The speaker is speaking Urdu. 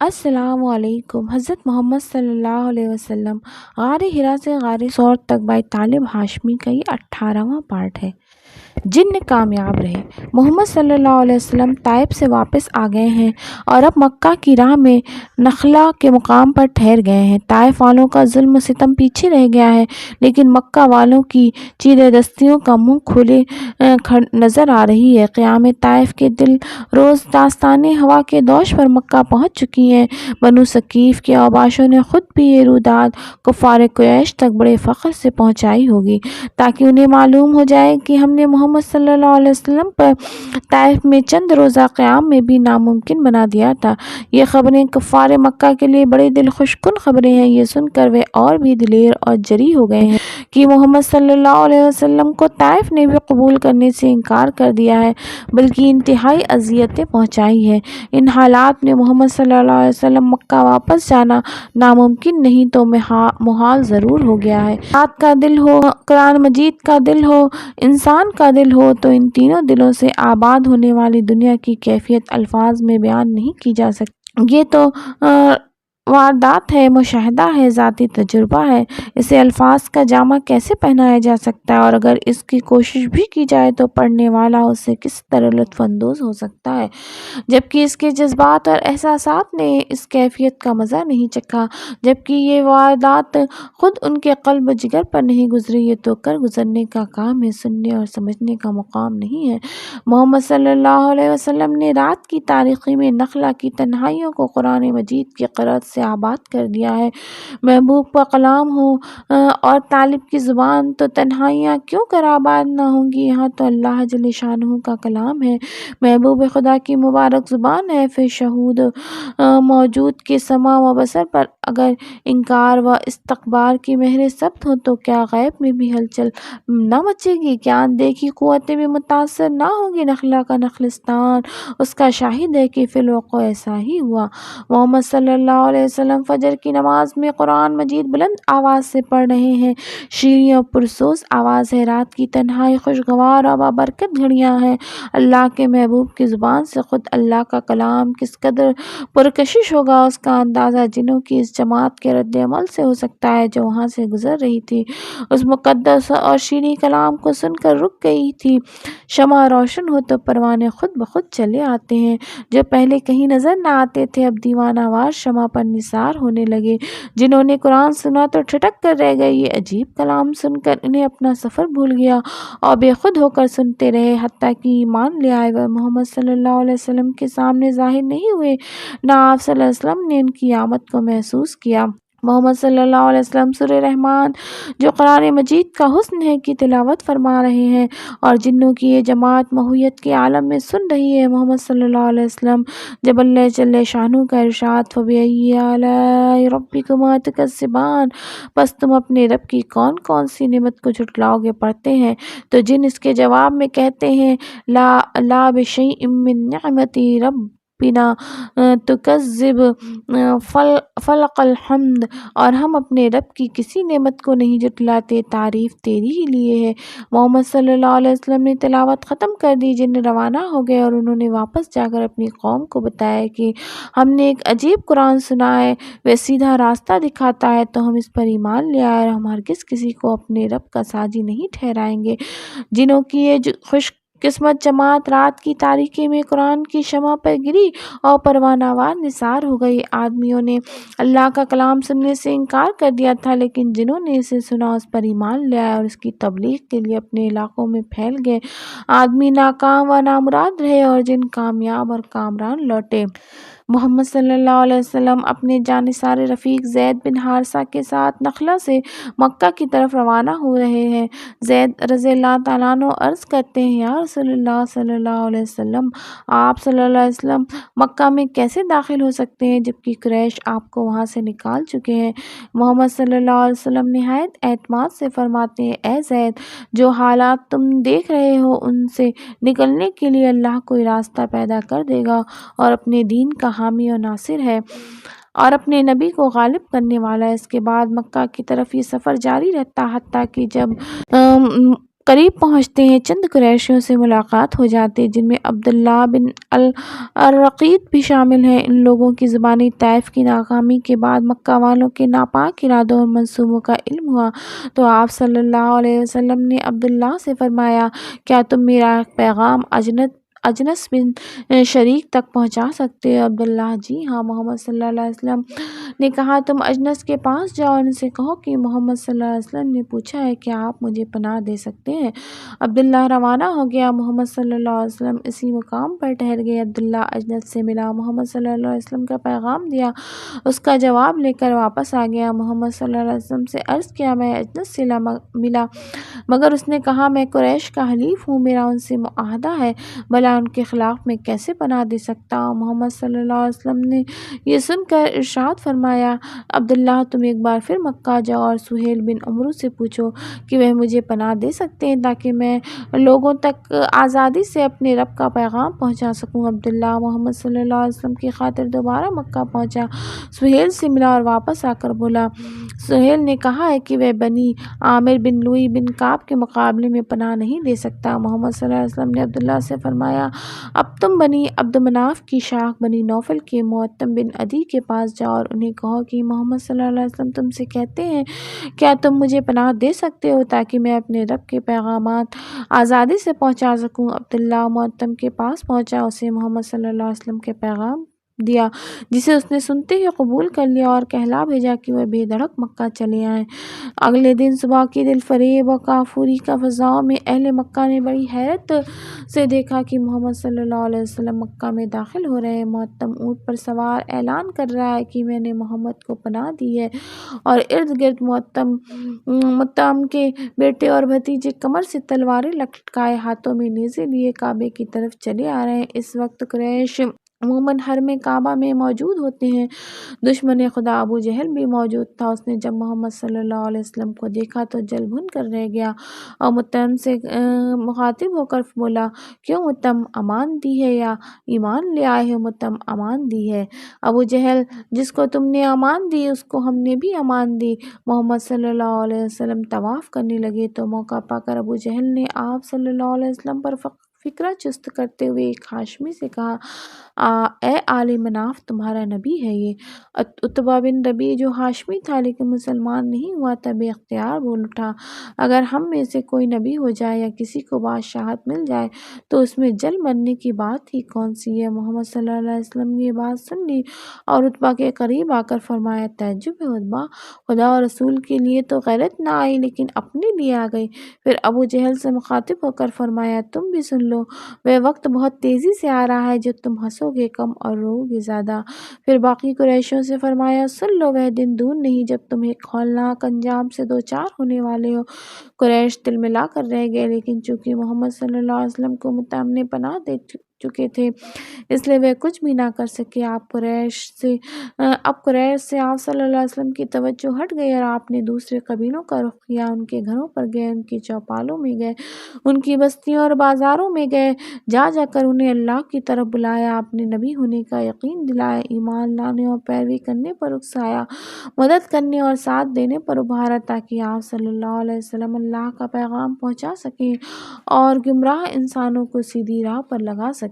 السلام علیکم۔ حضرت محمد صلی اللہ علیہ وسلم غار ہرا سے غار ثور تک بائی طالب ہاشمی کا یہ 18واں پارٹ ہے۔ جن کامیاب رہے۔ محمد صلی اللہ علیہ وسلم طائف سے واپس آ گئے ہیں اور اب مکہ کی راہ میں نخلا کے مقام پر ٹھہر گئے ہیں۔ طائف والوں کا ظلم و ستم پیچھے رہ گیا ہے، لیکن مکہ والوں کی چیرے دستیوں کا منہ کھولے نظر آ رہی ہے۔ قیام طائف کے دل روز داستانِ ہوا کے دوش پر مکہ پہنچ چکی ہیں۔ بنو ثقیف کے اوباشوں نے خود بھی یہ روداد کفار قریش تک بڑے فخر سے پہنچائی ہوگی، تاکہ انہیں معلوم ہو جائے کہ ہم نے محمد صلی اللہ علیہ وسلم پر طائف میں چند روزہ قیام میں بھی ناممکن بنا دیا تھا۔ یہ خبریں کفار مکہ کے لیے بڑی دلخوش کن خبریں ہیں۔ یہ سن کر وہ اور بھی دلیر اور جری ہو گئے ہیں کہ محمد صلی اللہ علیہ وسلم کو طائف نے بھی قبول کرنے سے انکار کر دیا ہے، بلکہ انتہائی اذیتیں پہنچائی ہیں۔ ان حالات میں محمد صلی اللہ علیہ وسلم مکہ واپس جانا ناممکن نہیں تو محال ضرور ہو گیا ہے۔ ذات کا دل ہو، قرآن مجید کا دل ہو، انسان کا دل ہو، تو ان تینوں دلوں سے آباد ہونے والی دنیا کی کیفیت الفاظ میں بیان نہیں کی جا سکتی۔ یہ تو واردات ہے، مشاہدہ ہے، ذاتی تجربہ ہے۔ اسے الفاظ کا جامہ کیسے پہنایا جا سکتا ہے، اور اگر اس کی کوشش بھی کی جائے تو پڑھنے والا اس سے کس طرح لطف اندوز ہو سکتا ہے، جبکہ اس کے جذبات اور احساسات نے اس کیفیت کا مزہ نہیں چکھا، جبکہ یہ واردات خود ان کے قلب و جگر پر نہیں گزری۔ یہ تو کر گزرنے کا کام ہے، سننے اور سمجھنے کا مقام نہیں ہے۔ محمد صلی اللہ علیہ وسلم نے رات کی تاریکی میں نخلا کی تنہائیوں کو قرآن مجید کی قرأت سے آباد کر دیا ہے۔ محبوب کا کلام ہو اور طالب کی زبان، تو تنہائیاں کیوں کر آباد نہ ہوں گی؟ یہاں تو اللہ جل شانہ کا کلام ہے، محبوب خدا کی مبارک زبان ہے۔ پھر شہود موجود کے سمع و بصر پر اگر انکار و استکبار کی مہریں ثبت ہوں تو کیا غیب میں بھی ہلچل نہ مچے گی؟ کیا اندیکھی قوتیں بھی متاثر نہ ہوں گی؟ نخلا کا نخلستان اس کا شاہد ہے کہ فی الوقوع ایسا ہی ہوا۔ محمد صلی اللہ علیہ وسلم فجر کی نماز میں قرآن مجید بلند آواز سے پڑھ رہے ہیں۔ شیریں اور پرسوز آواز ہے، رات کی تنہائی خوشگوار اور بابرکت گھڑیاں ہیں۔ اللہ کے محبوب کی زبان سے خود اللہ کا کلام کس قدر پرکشش ہوگا، اس کا اندازہ جنوں کی اس جماعت کے رد عمل سے ہو سکتا ہے جو وہاں سے گزر رہی تھی۔ اس مقدس اور شیریں کلام کو سن کر رک گئی تھی۔ شمع روشن ہو تو پروانے خود بخود چلے آتے ہیں، جو پہلے کہیں نظر نہ آتے تھے اب دیوانہ وار شمع پر نثار ہونے لگے۔ جنہوں نے قرآن سنا تو ٹھٹک کر رہ گئے۔ یہ عجیب کلام سن کر انہیں اپنا سفر بھول گیا اور بے خود ہو کر سنتے رہے، حتیٰ کہ ایمان لے آئے۔ وہ محمد صلی اللہ علیہ وسلم کے سامنے ظاہر نہیں ہوئے، نہ آپ صلی اللہ علیہ وسلم نے ان کی آمد کو محسوس کیا۔ محمد صلی اللہ علیہ وسلم سورہ رحمان، جو قرآن مجید کا حسن ہے، کی تلاوت فرما رہے ہیں اور جنوں کی یہ جماعت ماہویت کے عالم میں سن رہی ہے۔ محمد صلی اللہ علیہ وسلم جب اللہ جل شانہ کا ارشاد فَبِأَيِّ آلَاءِ رَبِّكُمَا تُكَذِّبَانِ، پس تم اپنے رب کی کون کون سی نعمت کو جھٹلاؤ گے، پڑھتے ہیں تو جن اس کے جواب میں کہتے ہیں لا بِشَيْءٍ مِّن نِعْمَتِ رَبِّنَا تُكَذِّبُ فَلَكَ الْحَمْدُ، اور ہم اپنے رب کی کسی نعمت کو نہیں جھٹلاتے، تعریف تیری ہی لیے ہے۔ محمد صلی اللہ علیہ وسلم نے تلاوت ختم کر دی، جن روانہ ہو گئے اور انہوں نے واپس جا کر اپنی قوم کو بتایا کہ ہم نے ایک عجیب قرآن سنا ہے، وہ سیدھا راستہ دکھاتا ہے، تو ہم اس پر ایمان لے آئے اور ہم ہرگز کسی کو اپنے رب کا ساجی نہیں ٹھہرائیں گے۔ جنوں کی یہ خوش قسمت جماعت رات کی تاریکی میں قرآن کی شمع پر گری اور پروانہ وار نثار ہو گئی۔ آدمیوں نے اللہ کا کلام سننے سے انکار کر دیا تھا، لیکن جنہوں نے اسے سنا اس پر ایمان لے آئے اور اس کی تبلیغ کے لیے اپنے علاقوں میں پھیل گئے۔ آدمی ناکام و نامراد رہے اور جن کامیاب اور کامران لوٹے۔ محمد صلی اللہ علیہ وسلم اپنے جانثار رفیق زید بن حارثہ کے ساتھ نخلا سے مکہ کی طرف روانہ ہو رہے ہیں۔ زید رضی اللہ تعالیٰ عنہ عرض کرتے ہیں، یا رسول اللہ صلی اللہ علیہ وسلم، آپ صلی اللہ علیہ وسلم مکہ میں کیسے داخل ہو سکتے ہیں جبکہ قریش آپ کو وہاں سے نکال چکے ہیں؟ محمد صلی اللہ علیہ وسلم نہایت اعتماد سے فرماتے ہیں، اے زید، جو حالات تم دیکھ رہے ہو ان سے نکلنے کے لیے اللہ کوئی راستہ پیدا کر دے گا، اور اپنے دین کا حامی و ناصر ہے اور اپنے نبی کو غالب کرنے والا ہے۔ اس کے بعد مکہ کی طرف یہ سفر جاری رہتا، حتیٰ کہ جب قریب پہنچتے ہیں چند قریشیوں سے ملاقات ہو جاتی ہے جن میں عبداللہ بن الرقیق بھی شامل ہیں۔ ان لوگوں کی زبانی طائف کی ناکامی کے بعد مکہ والوں کے ناپاک ارادوں اور منصوبوں کا علم ہوا تو آپ صلی اللہ علیہ وسلم نے عبداللہ سے فرمایا، کیا تم میرا پیغام اجنس بن شریک تک پہنچا سکتے ہو؟ عبداللہ: جی ہاں۔ محمد صلی اللہ علیہ وسلم نے کہا، تم اجنس کے پاس جاؤ اور ان سے کہو کہ محمد صلی اللہ علیہ وسلم نے پوچھا ہے کہ آپ مجھے پناہ دے سکتے ہیں۔ عبداللہ روانہ ہو گیا۔ محمد صلی اللہ علیہ وسلم اسی مقام پر ٹھہر گئے۔ عبداللہ اجنس سے ملا، محمد صلی اللہ علیہ وسلم کا پیغام دیا، اس کا جواب لے کر واپس آ گیا۔ محمد صلی اللہ علیہ وسلم سے عرض کیا، میں اجنس سے ملا مگر اس نے کہا میں قریش کا حلیف ہوں، میرا ان سے معاہدہ ہے، بھلا ان کے خلاف میں کیسے پناہ دے سکتا ہوں؟ محمد صلی اللہ علیہ وسلم نے یہ سن کر ارشاد فرمایا، عبداللہ تم ایک بار پھر مکہ جاؤ اور سہیل بن عمرو سے پوچھو کہ وہ مجھے پناہ دے سکتے ہیں تاکہ میں لوگوں تک آزادی سے اپنے رب کا پیغام پہنچا سکوں۔ عبداللہ محمد صلی اللہ علیہ وسلم کی خاطر دوبارہ مکہ پہنچا، سہیل سے ملا اور واپس آ کر بولا، سہیل نے کہا ہے کہ وہ بنی عامر بن لوئی بن کعب کے مقابلے میں پناہ نہیں دے سکتا۔ محمد صلی اللہ علیہ وسلم نے عبداللہ سے فرمایا، اب تم بنی عبد مناف کی شاخ بنی نوفل کے معتم بن عدی کے پاس جاؤ اور انہیں کہو کہ محمد صلی اللہ علیہ وسلم تم سے کہتے ہیں، کیا تم مجھے پناہ دے سکتے ہو تاکہ میں اپنے رب کے پیغامات آزادی سے پہنچا سکوں؟ عبداللہ معتم کے پاس پہنچا، اسے محمد صلی اللہ علیہ وسلم کے پیغام دیا جسے اس نے سنتے ہی قبول کر لیا اور کہلا بھیجا کہ وہ بے دھڑک مکہ چلے آئیں۔ اگلے دن صبح کی دل فریب و کافوری کا فضاؤں میں اہل مکہ نے بڑی حیرت سے دیکھا کہ محمد صلی اللہ علیہ وسلم مکہ میں داخل ہو رہے ہیں۔ معتم اونٹ پر سوار اعلان کر رہا ہے کہ میں نے محمد کو پناہ دی ہے، اور ارد گرد معتم کے بیٹے اور بھتیجے کمر سے تلواریں لٹکائے ہاتھوں میں نیزے لیے کعبے کی طرف چلے آ رہے ہیں۔ اس وقت قریش عموماً حرم کعبہ میں موجود ہوتے ہیں۔ دشمن خدا ابو جہل بھی موجود تھا۔ اس نے جب محمد صلی اللہ علیہ وسلم کو دیکھا تو جل بھن کر رہ گیا اور معتم سے مخاطب ہو کر بولا، کیوں معتم، امان دی ہے یا ایمان لے آئے ہو؟ معتم: امان دی ہے۔ ابو جہل: جس کو تم نے امان دی اس کو ہم نے بھی امان دی۔ محمد صلی اللہ علیہ وسلم طواف کرنے لگے تو موقع پا کر ابو جہل نے آپ صلی اللہ علیہ وسلم پر فکرہ چست کرتے ہوئے ایک ہاشمی سے کہا، اے آل مناف، تمہارا نبی ہے یہ؟ عتبہ بن ربیع جو ہاشمی تھا لیکن مسلمان نہیں ہوا تھا، بے اختیار بول اٹھا، اگر ہم میں سے کوئی نبی ہو جائے یا کسی کو بادشاہت مل جائے تو اس میں جل مرنے کی بات ہی کون سی ہے؟ محمد صلی اللہ علیہ وسلم نے یہ بات سن لی اور عتبہ کے قریب آ کر فرمایا، تعجب ہے عتبہ، خدا اور رسول کے لیے تو غیرت نہ آئی لیکن اپنے لیے آ گئی۔ پھر ابو جہل سے مخاطب ہو کر فرمایا، تم بھی سن لو، وہ وقت بہت تیزی سے آ رہا ہے جب تم ہنسو گے کم اور رو گے زیادہ۔ پھر باقی قریشیوں سے فرمایا، سن لو، وہ دن دور نہیں جب تم ایک ہولناک انجام سے دوچار ہونے والے ہو۔ قریش تلملا کر رہ گئے، لیکن چونکہ محمد صلی اللہ علیہ وسلم کو معتم نے پناہ دے چکے تھے اس لیے وہ کچھ بھی نہ کر سکے۔ اب قریش سے آپ صلی اللہ علیہ وسلم کی توجہ ہٹ گئی اور آپ نے دوسرے قبیلوں کا رخ کیا، ان کے گھروں پر گئے، ان کی چوپالوں میں گئے، ان کی بستیوں اور بازاروں میں گئے، جا جا کر انہیں اللہ کی طرف بلایا، اپنے نبی ہونے کا یقین دلایا، ایمان لانے اور پیروی کرنے پر اکسایا، مدد کرنے اور ساتھ دینے پر ابھارا تاکہ آپ صلی اللہ علیہ وسلم اللہ کا پیغام پہنچا سکیں اور گمراہ انسانوں کو سیدھی راہ پر لگا سکیں۔